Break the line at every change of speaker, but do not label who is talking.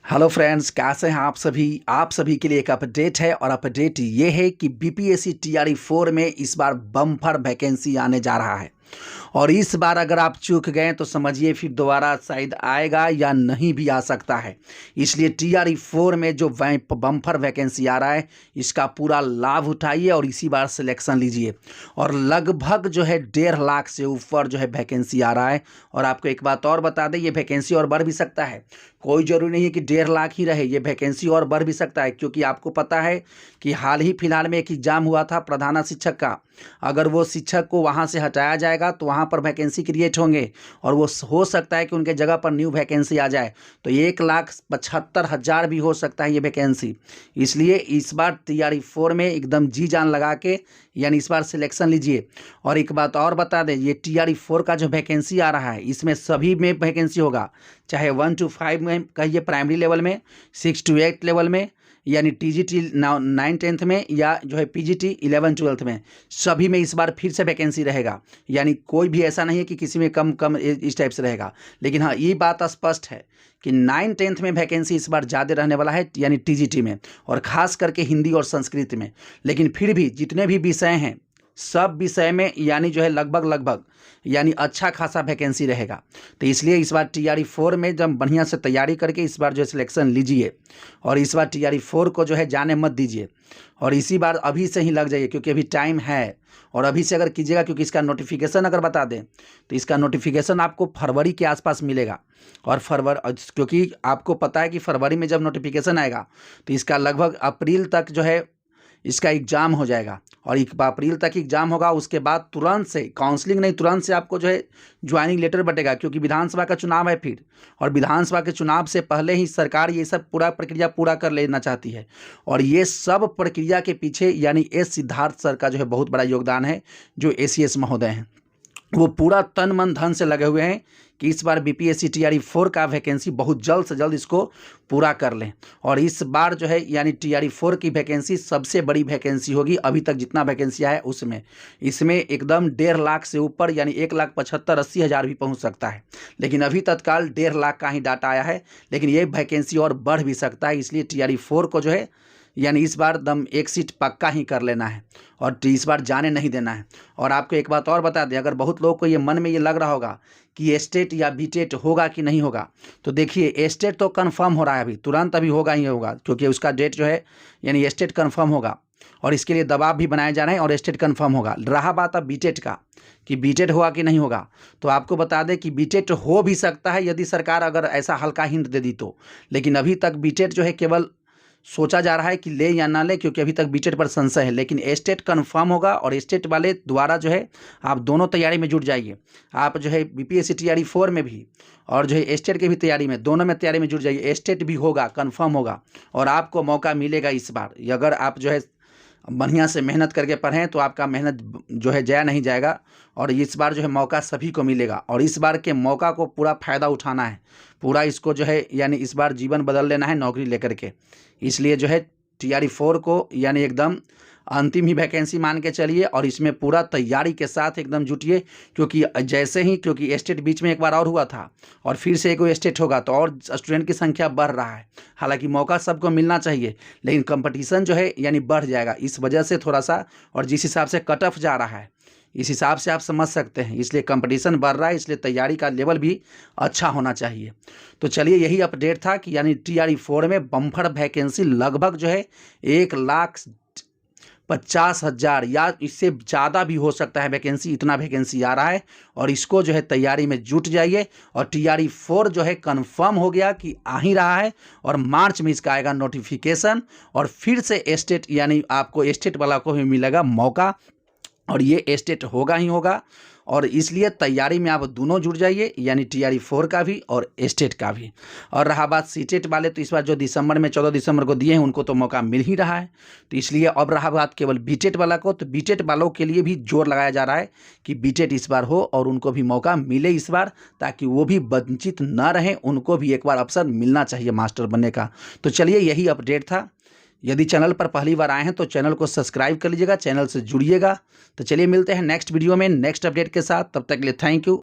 Hello friends, कैसे हैं आप सभी के लिए एक अपडेट है और अपडेट ये है कि बीपीएससी टीआरई 4 में इस बार बम्पर वैकेंसी आने जा रहा है। और इस बार अगर आप चूक गए तो समझिए फिर दोबारा शायद आएगा या नहीं भी आ सकता है। इसलिए टीआरई 4 में जो बम्पर वैकेंसी आ रहा है इसका पूरा लाभ उठाइए और इसी बार सिलेक्शन लीजिए। और लगभग जो है 1.5 लाख से ऊपर जो है वैकेंसी आ रहा है। और आपको एक बात और बता दें, ये वैकेंसी और बढ़ भी सकता है। कोई ज़रूरी नहीं है कि 1.5 लाख ही रहे, ये वैकेंसी और बढ़ भी सकता है, क्योंकि आपको पता है कि हाल ही फिलहाल में एक एग्जाम हुआ था प्रधान शिक्षक का। अगर वो शिक्षक को वहाँ से हटाया जाएगा तो वहाँ पर वैकेंसी क्रिएट होंगे और वो हो सकता है कि उनके जगह पर न्यू वैकेंसी आ जाए, तो 1,75,000 भी हो सकता है ये वैकेंसी। इसलिए इस बार टीआरई 4 में एकदम जी जान लगा के यानी इस बार सिलेक्शन लीजिए। और एक बात और बता दें, ये टीआरई 4 का जो वैकेंसी आ रहा है इसमें सभी में वैकेंसी होगा, चाहे 1 to 5 में कहिए प्राइमरी लेवल में, 6 to 8 लेवल में, यानी टीजीटी 9-10 में, या जो है पीजीटी 11-12 में, सभी में इस बार फिर से वैकेंसी रहेगा। यानी कोई भी ऐसा नहीं है कि किसी में कम कम इस टाइप से रहेगा। लेकिन हाँ, ये बात स्पष्ट है कि 9-10 में वैकेंसी इस बार ज़्यादा रहने वाला है, यानी टीजीटी में, और ख़ास करके हिंदी और संस्कृत में। लेकिन फिर भी जितने भी विषय हैं सब विषय में यानी जो है लगभग यानी अच्छा खासा वैकेंसी रहेगा। तो इसलिए इस बार टीआरई 4 में जब बढ़िया से तैयारी करके इस बार जो है सिलेक्शन लीजिए। और इस बार टीआरई 4 को जो है जाने मत दीजिए और इसी बार अभी से ही लग जाइए, क्योंकि अभी टाइम है। और अभी से अगर कीजिएगा, क्योंकि इसका नोटिफिकेशन अगर बता दें तो इसका नोटिफिकेशन आपको फरवरी के आसपास मिलेगा। और क्योंकि आपको पता है कि फरवरी में जब नोटिफिकेशन आएगा तो इसका लगभग अप्रैल तक जो है इसका एग्ज़ाम हो जाएगा। और अप्रैल तक एग्ज़ाम होगा, उसके बाद तुरंत से काउंसलिंग नहीं, तुरंत से आपको जो है ज्वाइनिंग लेटर बटेगा, क्योंकि विधानसभा का चुनाव है फिर। और विधानसभा के चुनाव से पहले ही सरकार ये सब पूरा प्रक्रिया पूरा कर लेना चाहती है। और ये सब प्रक्रिया के पीछे यानी एस सिद्धार्थ सर का जो है बहुत बड़ा योगदान है, जो एसीएस महोदय हैं। वो पूरा तन मन धन से लगे हुए हैं कि इस बार बीपीएससी टीआरई 4 का वैकेंसी बहुत जल्द से जल्द इसको पूरा कर लें। और इस बार जो है यानी टीआरई 4 की वैकेंसी सबसे बड़ी वैकेंसी होगी अभी तक जितना वैकेंसी आया है उसमें। इसमें एकदम 1.5 लाख से ऊपर यानी 1,75,000-80,000 भी पहुंच सकता है। लेकिन अभी तत्काल 1.5 लाख का ही डाटा आया है, लेकिन ये वैकेंसी और बढ़ भी सकता है। इसलिए टीआरई 4 को जो है यानी इस बार दम एक सीट पक्का ही कर लेना है और इस बार जाने नहीं देना है। और आपको एक बात और बता दें, अगर बहुत लोगों को ये मन में ये लग रहा होगा कि एस्टेट या बीटेट होगा कि नहीं होगा, तो देखिए एस्टेट तो कंफर्म हो रहा है, अभी तुरंत अभी होगा ही होगा, क्योंकि उसका डेट जो है यानी एस्टेट कंफर्म होगा और इसके लिए दबाव भी बनाए जा रहे हैं और एस्टेट कंफर्म होगा। रहा बात अब बीटेट का कि बीटेट होगा कि नहीं होगा, तो आपको बता दें कि बीटेट हो भी सकता है यदि सरकार अगर ऐसा हल्का हिंट दे दी तो। लेकिन अभी तक बीटेट जो है केवल सोचा जा रहा है कि ले या ना ले, क्योंकि अभी तक बीटेट पर संशय है। लेकिन एस्टेट कंफर्म होगा और एस्टेट वाले द्वारा जो है आप दोनों तैयारी में जुट जाइए। आप जो है बीपीएससी टीआरई 4 में भी और जो है एस्टेट की भी तैयारी में, दोनों में तैयारी में जुट जाइए। एस्टेट भी होगा, कंफर्म होगा और आपको मौका मिलेगा इस बार। अगर आप जो है बढ़िया से मेहनत करके पढ़ें तो आपका मेहनत जो है जया नहीं जाएगा। और इस बार जो है मौका सभी को मिलेगा और इस बार के मौका को पूरा फ़ायदा उठाना है। पूरा इसको जो है यानी इस बार जीवन बदल लेना है नौकरी लेकर के। इसलिए जो है टीआरई 4 को यानी एकदम अंतिम ही वैकेंसी मान के चलिए और इसमें पूरा तैयारी के साथ एकदम जुटिए। क्योंकि एस्टेट बीच में एक बार और हुआ था और फिर से एक एस्टेट होगा तो और स्टूडेंट की संख्या बढ़ रहा है। हालांकि मौका सबको मिलना चाहिए, लेकिन कंपटीशन जो है यानी बढ़ जाएगा इस वजह से थोड़ा सा। और जिस हिसाब से कट ऑफ जा रहा है इस हिसाब से आप समझ सकते हैं, इसलिए कंपटीशन बढ़ रहा है, इसलिए तैयारी का लेवल भी अच्छा होना चाहिए। तो चलिए यही अपडेट था कि यानी टीआरई 4 में बम्पर वैकेंसी लगभग जो है 1,50,000 या इससे ज़्यादा भी हो सकता है वैकेंसी, इतना वैकेंसी आ रहा है। और इसको जो है तैयारी में जुट जाइए। और टीआरई 4 जो है कंफर्म हो गया कि आ ही रहा है और मार्च में इसका आएगा नोटिफिकेशन और फिर से एस्टेट यानी आपको एस्टेट वाला को भी मिलेगा मौका और ये एस्टेट होगा ही होगा। और इसलिए तैयारी में आप दोनों जुड़ जाइए, यानी टीआरई 4 का भी और एस्टेट का भी। और रहा बात सीटेट वाले, तो इस बार जो दिसंबर में 14 दिसंबर को दिए हैं उनको तो मौका मिल ही रहा है। तो इसलिए अब रहा बात केवल बीटेट वाला को, तो बीटेट वालों के लिए भी जोर लगाया जा रहा है कि बीटेट इस बार हो और उनको भी मौका मिले इस बार, ताकि वो भी वंचित न रहें, उनको भी एक बार अवसर मिलना चाहिए मास्टर बनने का। तो चलिए यही अपडेट था। यदि चैनल पर पहली बार आए हैं तो चैनल को सब्सक्राइब कर लीजिएगा, चैनल से जुड़िएगा। तो चलिए मिलते हैं नेक्स्ट वीडियो में नेक्स्ट अपडेट के साथ, तब तक के लिए थैंक यू।